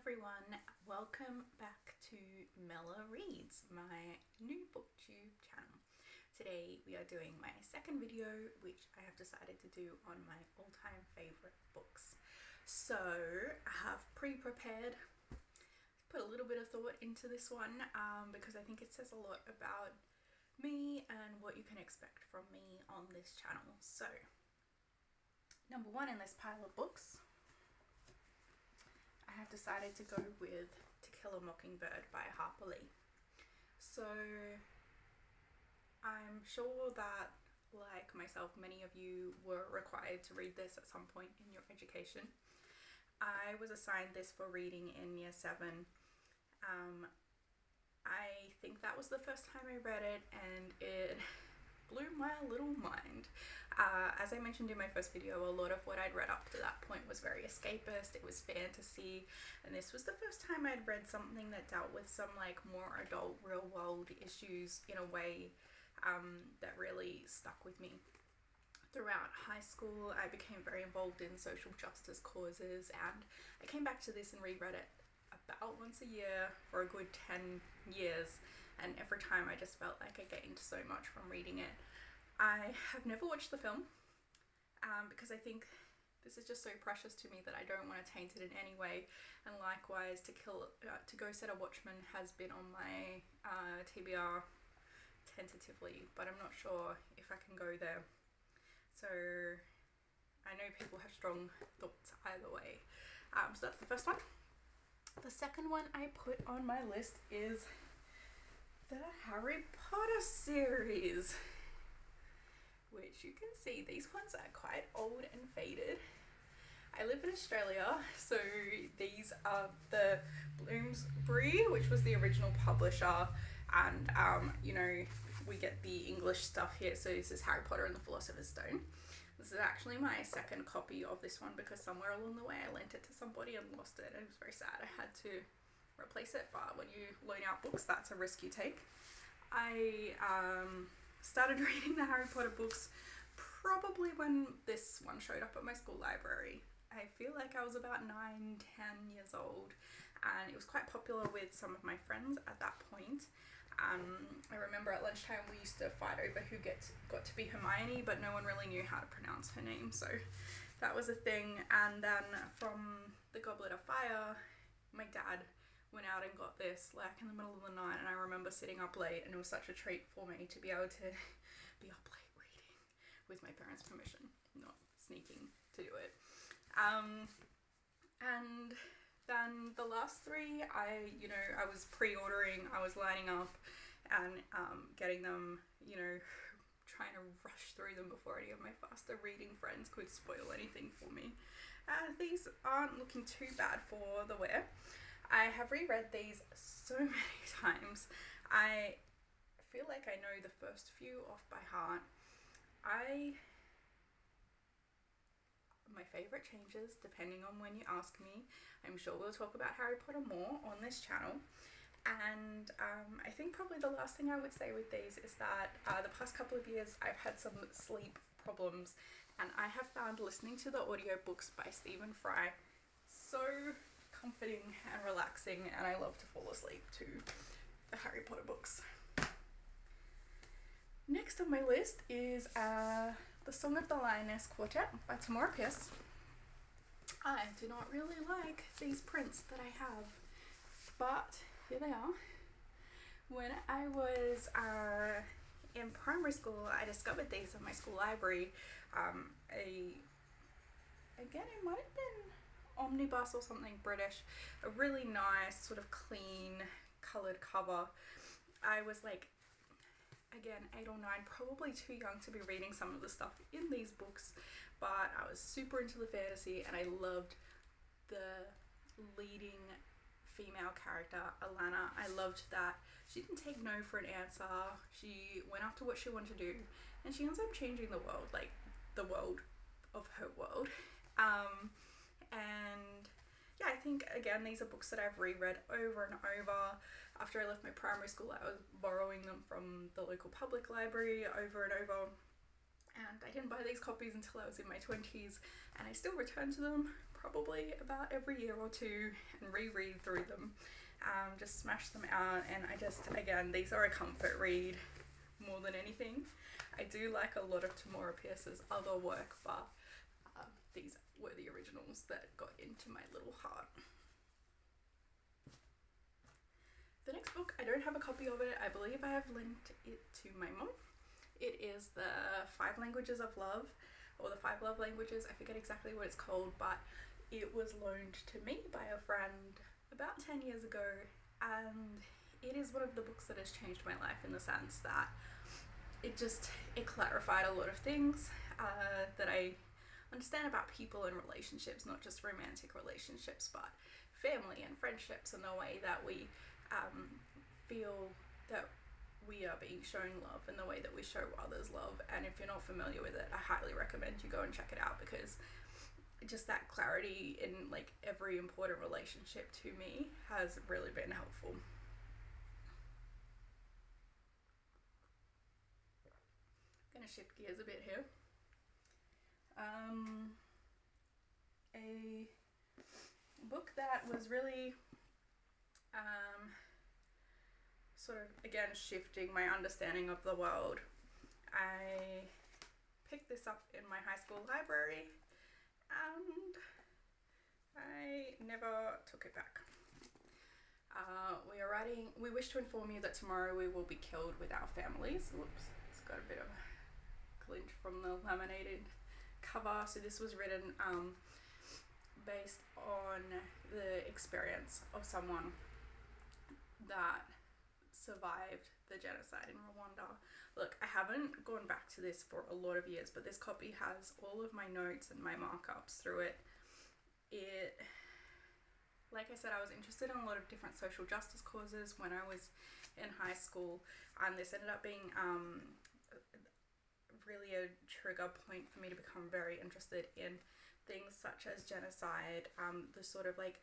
everyone, welcome back to Mela Reads, my new booktube channel. Today we are doing my second video, which I have decided to do on my all-time favorite books. So I have pre-prepared, put a little bit of thought into this one because I think it says a lot about me and what you can expect from me on this channel. So number one in this pile of books, I have decided to go with To Kill a Mockingbird by Harper Lee. So I'm sure that, like myself, many of you were required to read this at some point in your education. I was assigned this for reading in year 7. I think that was the first time I read it, and it blew my little mind. As I mentioned in my first video, a lot of what I'd read up to that point was very escapist, it was fantasy, and this was the first time I'd read something that dealt with some like more adult real world issues in a way that really stuck with me. Throughout high school, I became very involved in social justice causes, and I came back to this and reread it about once a year for a good 10 years, and every time I just felt like I gained so much from reading it. I have never watched the film because I think this is just so precious to me that I don't want to taint it in any way, and likewise To Go Set a Watchman has been on my TBR tentatively, but I'm not sure if I can go there. So I know people have strong thoughts either way. So that's the first one. The second one I put on my list is the Harry Potter series, which you can see these ones are quite old and faded. I live in Australia, so these are the Bloomsbury, which was the original publisher, and you know, we get the English stuff here. So this is Harry Potter and the Philosopher's Stone. This is actually my second copy of this one because somewhere along the way I lent it to somebody and lost it, and it was very sad. I had to replace it, but when you loan out books, that's a risk you take. I started reading the Harry Potter books probably when this one showed up at my school library. I feel like I was about 9-10 years old, and it was quite popular with some of my friends at that point. I remember at lunchtime we used to fight over who got to be Hermione, but no one really knew how to pronounce her name, so that was a thing. And then from the Goblet of Fire, my dad went out and got this like in the middle of the night, and I remember sitting up late, and it was such a treat for me to be able to be up late reading with my parents' permission, not sneaking to do it. And then the last three, I was pre-ordering, I was lining up and getting them, trying to rush through them before any of my faster reading friends could spoil anything for me. These aren't looking too bad for the wear. I have reread these so many times. I feel like I know the first few off by heart. My favourite changes depending on when you ask me. I'm sure we'll talk about Harry Potter more on this channel. And I think probably the last thing I would say with these is that the past couple of years I've had some sleep problems, and I have found listening to the audiobooks by Stephen Fry so comforting and relaxing, and I love to fall asleep to the Harry Potter books. Next on my list is The Song of the Lioness Quartet by Tamora Pierce. I do not really like these prints that I have, but here they are. When I was in primary school, I discovered these in my school library. Again, it might have been Omnibus or something British. A really nice sort of clean coloured cover. I was like, again, 8 or 9, probably too young to be reading some of the stuff in these books, but I was super into the fantasy, and I loved the leading female character, Alana. I loved that she didn't take no for an answer. She went after what she wanted to do, and she ends up changing the world, like the world of her world. And yeah, I think again these are books that I've reread over and over. After I left my primary school, I was borrowing them from the local public library over and over, and I didn't buy these copies until I was in my 20s, and I still return to them probably about every year or two and reread through them. Just smash them out, and I just, again, these are a comfort read more than anything. I do like a lot of Tamora Pierce's other work, but these were the originals that got into my little heart. The next book, I don't have a copy of it. I believe I have linked it to my mom. It is the 5 Languages of Love, or the 5 Love Languages. I forget exactly what it's called, but it was loaned to me by a friend about 10 years ago, and it is one of the books that has changed my life in the sense that it clarified a lot of things that I understand about people and relationships, not just romantic relationships, but family and friendships, and the way that we feel that we are being shown love and the way that we show others love. And if you're not familiar with it, I highly recommend you go and check it out, because just that clarity in like every important relationship to me has really been helpful. I'm gonna shift gears a bit here. A book that was really sort of, again, shifting my understanding of the world. I picked this up in my high school library and I never took it back. We wish to inform you that tomorrow we will be killed with our families. Whoops, it's got a bit of a glint from the laminated cover. So this was written based on the experience of someone that survived the genocide in Rwanda. Look, I haven't gone back to this for a lot of years, but this copy has all of my notes and my markups through it. Like I said, I was interested in a lot of different social justice causes when I was in high school, and this ended up being really a trigger point for me to become very interested in things such as genocide, the sort of like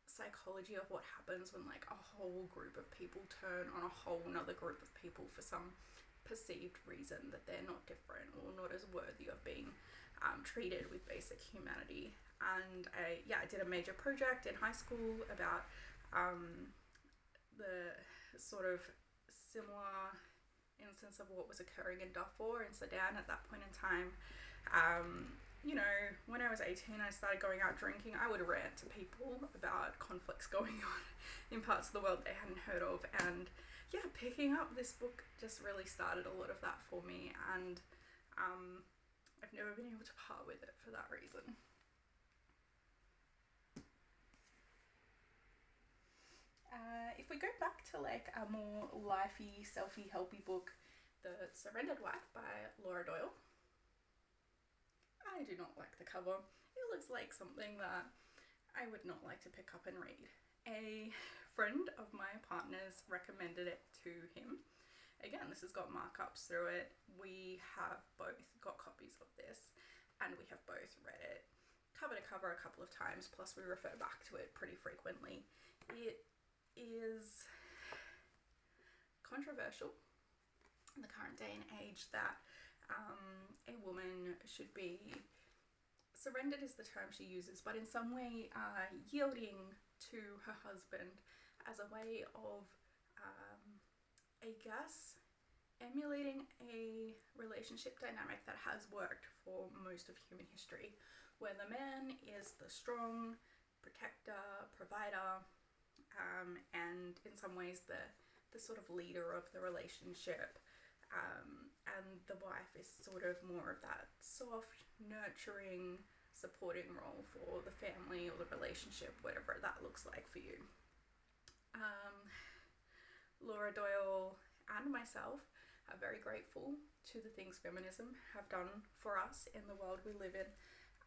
psychology of what happens when like a whole group of people turn on a whole nother group of people for some perceived reason that they're not different or not as worthy of being treated with basic humanity. And I did a major project in high school about the sort of similar instance of what was occurring in Darfur in Sudan at that point in time. You know, when I was 18, I started going out drinking. I would rant to people about conflicts going on in parts of the world they hadn't heard of. And yeah, picking up this book just really started a lot of that for me. And I've never been able to part with it for that reason. If we go back to like a more lifey, selfie, helpy book, The Surrendered Wife by Laura Doyle. I do not like the cover. It looks like something that I would not like to pick up and read. A friend of my partner's recommended it to him. Again, this has got markups through it. We have both got copies of this and we have both read it cover to cover a couple of times, plus we refer back to it pretty frequently. It is controversial in the current day and age that a woman should be surrendered is the term she uses, but in some way yielding to her husband as a way of I guess emulating a relationship dynamic that has worked for most of human history, where the man is the strong protector, provider, and in some ways the sort of leader of the relationship, and the wife is sort of more of that soft, nurturing, supporting role for the family or the relationship, whatever that looks like for you. Laura Doyle and myself are very grateful to the things feminism have done for us in the world we live in,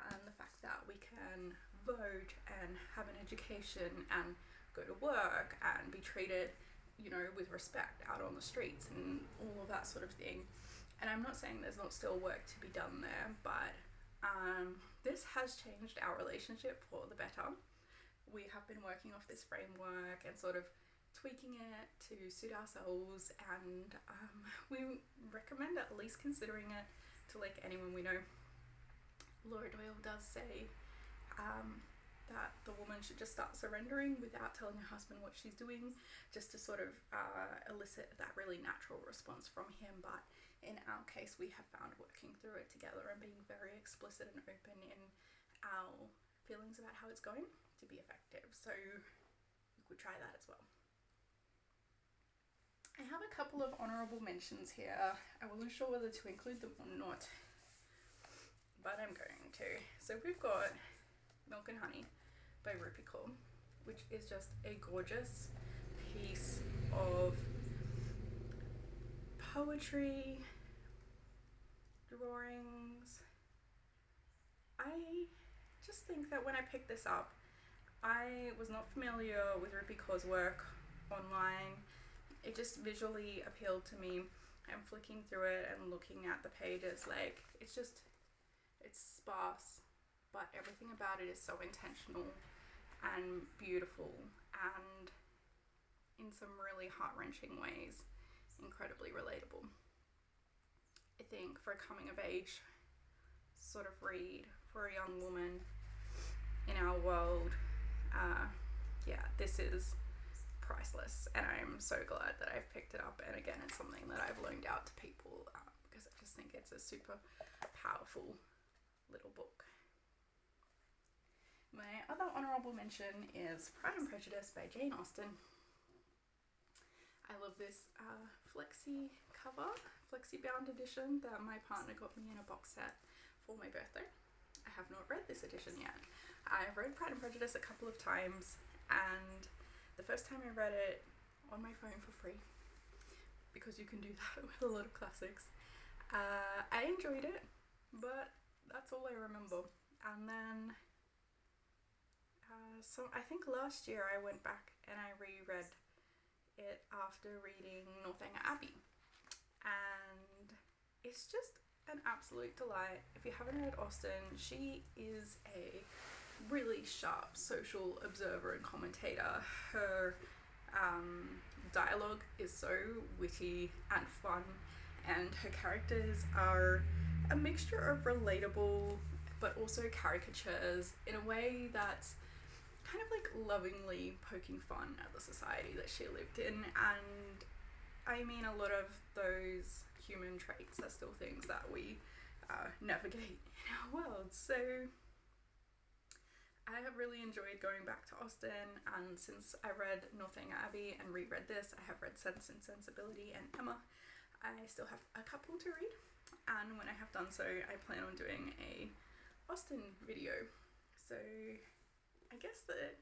and the fact that we can vote and have an education and go to work and be treated, you know, with respect out on the streets and all of that sort of thing. And I'm not saying there's not still work to be done there, but this has changed our relationship for the better. We have been working off this framework and sort of tweaking it to suit ourselves, and we recommend at least considering it to like anyone we know. Laura Doyle does say that the woman should just start surrendering without telling her husband what she's doing, just to sort of elicit that really natural response from him. But in our case, we have found working through it together and being very explicit and open in our feelings about how it's going to be effective. So you could try that as well. I have a couple of honourable mentions here. I wasn't sure whether to include them or not, but I'm going to. So we've got Milk and Honey by Rupi Kaur, which is just a gorgeous piece of poetry, drawings. I just think that when I picked this up, I was not familiar with Rupi Kaur's work online. It just visually appealed to me. I'm flicking through it and looking at the pages, like it's sparse, but everything about it is so intentional and beautiful, and in some really heart-wrenching ways, incredibly relatable. I think for a coming of age sort of read for a young woman in our world, yeah, this is priceless, and I'm so glad that I've picked it up. And again, it's something that I've loaned out to people because I just think it's a super powerful little book. My other honourable mention is Pride and Prejudice by Jane Austen. I love this flexi cover, flexi bound edition that my partner got me in a box set for my birthday. I have not read this edition yet. I've read Pride and Prejudice a couple of times, and the first time I read it on my phone for free, because you can do that with a lot of classics, I enjoyed it, but that's all I remember. And then so I think last year I went back and I reread it after reading Northanger Abbey, and it's just an absolute delight. If you haven't read Austen, she is a really sharp social observer and commentator. Her dialogue is so witty and fun, and her characters are a mixture of relatable but also caricatures in a way that's kind of like lovingly poking fun at the society that she lived in. And I mean, a lot of those human traits are still things that we navigate in our world. So I have really enjoyed going back to Austen, and since I read Northanger Abbey and reread this, I have read Sense and Sensibility and Emma. I still have a couple to read, and when I have done so, I plan on doing a Austen video. So I guess that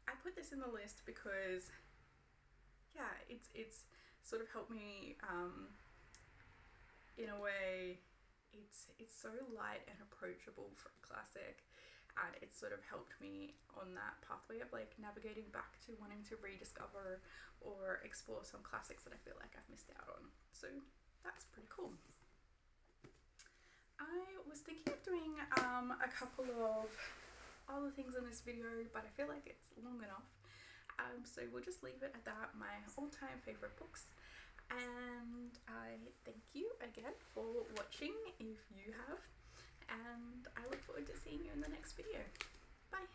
I put this in the list because, yeah, it's sort of helped me in a way. It's so light and approachable for a classic, and it's sort of helped me on that pathway of like navigating back to wanting to rediscover or explore some classics that I feel like I've missed out on. So that's pretty cool. I was thinking of doing a couple of other things in this video, but I feel like it's long enough, so we'll just leave it at that. My all-time favorite books, and I thank you again for watching if you have, and I look forward to seeing you in the next video. Bye.